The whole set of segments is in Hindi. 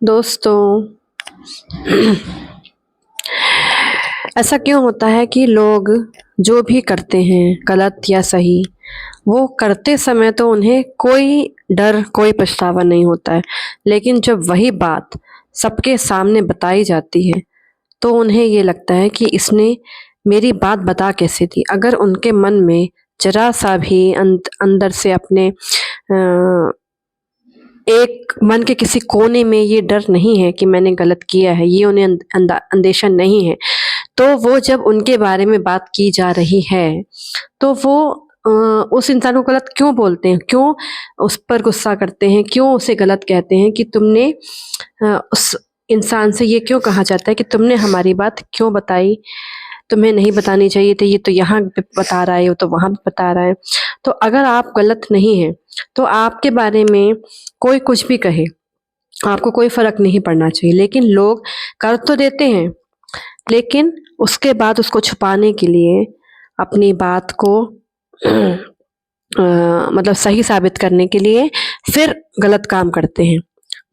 दोस्तों, ऐसा क्यों होता है कि लोग जो भी करते हैं गलत या सही, वो करते समय तो उन्हें कोई डर, कोई पछतावा नहीं होता है, लेकिन जब वही बात सबके सामने बताई जाती है तो उन्हें ये लगता है कि इसने मेरी बात बता कैसे दी। अगर उनके मन में जरा सा भी अंदर से अपने एक मन के किसी कोने में ये डर नहीं है कि मैंने गलत किया है, ये उन्हें अंदेशा नहीं है, तो वो जब उनके बारे में बात की जा रही है तो वो उस इंसान को गलत क्यों बोलते हैं, क्यों उस पर गुस्सा करते हैं, क्यों उसे गलत कहते हैं कि तुमने उस इंसान से ये क्यों कहा जाता है कि तुमने हमारी बात क्यों बताई, तुम्हें नहीं बतानी चाहिए थी, ये तो यहाँ पे बता रहा है, वो तो वहाँ पे बता रहा है। तो अगर आप गलत नहीं हैं तो आपके बारे में कोई कुछ भी कहे, आपको कोई फर्क नहीं पड़ना चाहिए। लेकिन लोग कर तो देते हैं, लेकिन उसके बाद उसको छुपाने के लिए अपनी बात को मतलब सही साबित करने के लिए फिर गलत काम करते हैं।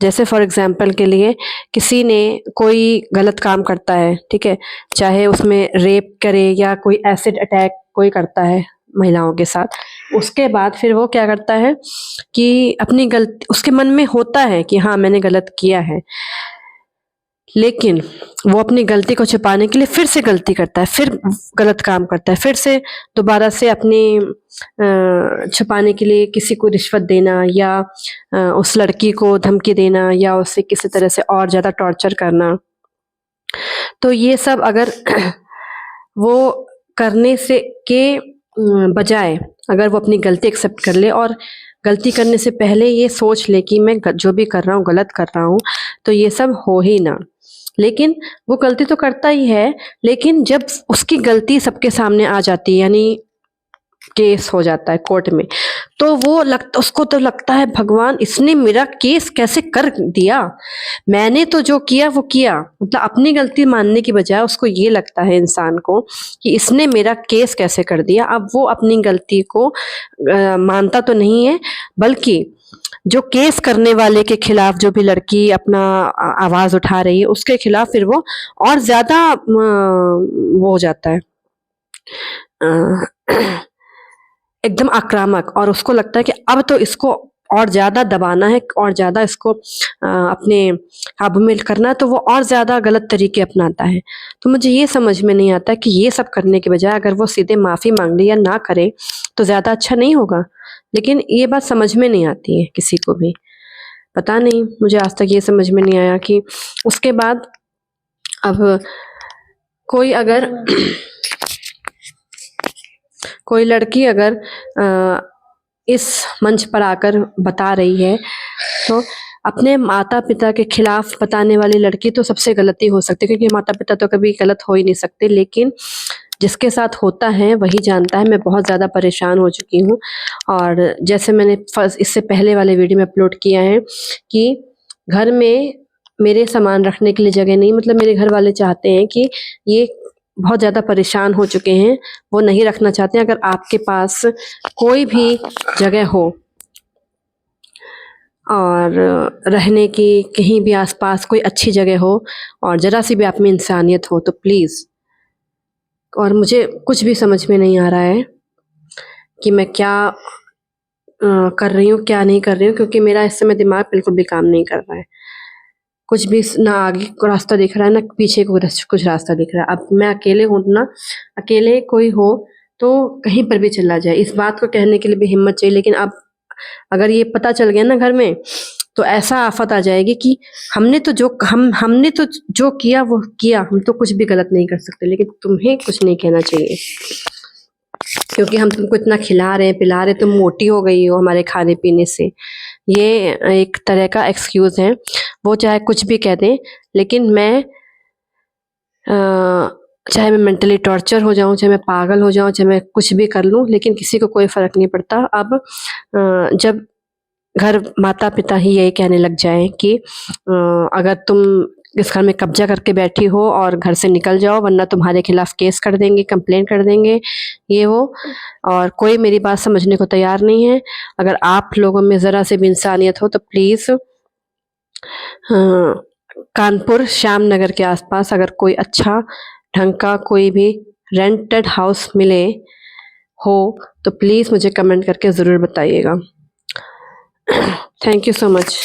जैसे फॉर एग्जाम्पल के लिए किसी ने कोई गलत काम करता है, ठीक है, चाहे उसमें रेप करे या कोई एसिड अटैक कोई करता है महिलाओं के साथ, उसके बाद फिर वो क्या करता है कि अपनी गलती, उसके मन में होता है कि हाँ मैंने गलत किया है, लेकिन वो अपनी गलती को छुपाने के लिए फिर से गलती करता है, फिर गलत काम करता है, फिर से दोबारा से अपनी छुपाने के लिए किसी को रिश्वत देना या उस लड़की को धमकी देना या उसे किसी तरह से और ज़्यादा टॉर्चर करना। तो ये सब अगर वो करने से के बजाय अगर वो अपनी गलती एक्सेप्ट कर ले और गलती करने से पहले ये सोच ले कि मैं जो भी कर रहा हूँ गलत कर रहा हूँ, तो ये सब हो ही ना। लेकिन वो गलती तो करता ही है, लेकिन जब उसकी गलती सबके सामने आ जाती है, यानी केस हो जाता है कोर्ट में, तो उसको तो लगता है भगवान इसने मेरा केस कैसे कर दिया, मैंने तो जो किया वो किया। मतलब अपनी गलती मानने की बजाय उसको ये लगता है इंसान को कि इसने मेरा केस कैसे कर दिया। अब वो अपनी गलती को मानता तो नहीं है, बल्कि जो केस करने वाले के खिलाफ जो भी लड़की अपना आवाज उठा रही है उसके खिलाफ फिर वो और ज्यादा वो हो जाता है एकदम आक्रामक, और उसको लगता है कि अब तो इसको और ज्यादा दबाना है और ज्यादा इसको अपने काबू में करना है, तो वो और ज्यादा गलत तरीके अपनाता है। तो मुझे ये समझ में नहीं आता कि ये सब करने के बजाय अगर वो सीधे माफी मांग ले या ना करे तो ज्यादा अच्छा नहीं होगा। लेकिन ये बात समझ में नहीं आती है किसी को भी, पता नहीं, मुझे आज तक ये समझ में नहीं आया कि उसके बाद अब कोई अगर कोई लड़की अगर इस मंच पर आकर बता रही है तो अपने माता पिता के खिलाफ बताने वाली लड़की तो सबसे गलती हो सकती है, क्योंकि माता पिता तो कभी गलत हो ही नहीं सकते, लेकिन जिसके साथ होता है वही जानता है। मैं बहुत ज़्यादा परेशान हो चुकी हूँ, और जैसे मैंने इससे पहले वाले वीडियो में अपलोड किया है कि घर में मेरे सामान रखने के लिए जगह नहीं, मतलब मेरे घर वाले चाहते हैं कि ये बहुत ज़्यादा परेशान हो चुके हैं, वो नहीं रखना चाहते हैं। अगर आपके पास कोई भी जगह हो और रहने की, कहीं भी आसपास कोई अच्छी जगह हो और ज़रा सी भी आप में इंसानियत हो तो प्लीज़, और मुझे कुछ भी समझ में नहीं आ रहा है कि मैं क्या कर रही हूँ क्या नहीं कर रही हूँ, क्योंकि मेरा इस समय दिमाग बिल्कुल भी काम नहीं कर रहा है। कुछ भी ना आगे को रास्ता दिख रहा है ना पीछे को कुछ रास्ता दिख रहा है। अब मैं अकेले हूँ ना, अकेले कोई हो तो कहीं पर भी चला जाए, इस बात को कहने के लिए भी हिम्मत चाहिए। लेकिन अब अगर ये पता चल गया ना घर में, तो ऐसा आफत आ जाएगी कि हमने तो जो किया वो किया, हम तो कुछ भी गलत नहीं कर सकते, लेकिन तुम्हें कुछ नहीं कहना चाहिए क्योंकि हम तुमको इतना खिला रहे हैं पिला रहे, तुम मोटी हो गई हो हमारे खाने पीने से। ये एक तरह का एक्सक्यूज है, वो चाहे कुछ भी कह दें, लेकिन मैं चाहे मैं मेंटली टॉर्चर हो जाऊं, चाहे मैं पागल हो जाऊं, चाहे मैं कुछ भी कर लूं, लेकिन किसी को कोई फर्क नहीं पड़ता। अब जब घर माता पिता ही यही कहने लग जाएं कि अगर तुम इस घर में कब्जा करके बैठी हो और घर से निकल जाओ, वरना तुम्हारे खिलाफ केस कर देंगे, कंप्लेंट कर देंगे, ये वो। और कोई मेरी बात समझने को तैयार नहीं है। अगर आप लोगों में ज़रा से भी इंसानियत हो तो प्लीज़ कानपुर श्याम नगर के आसपास अगर कोई अच्छा ढंग का कोई भी रेंटेड हाउस मिले हो तो प्लीज़ मुझे कमेंट करके ज़रूर बताइएगा। Thank you so much.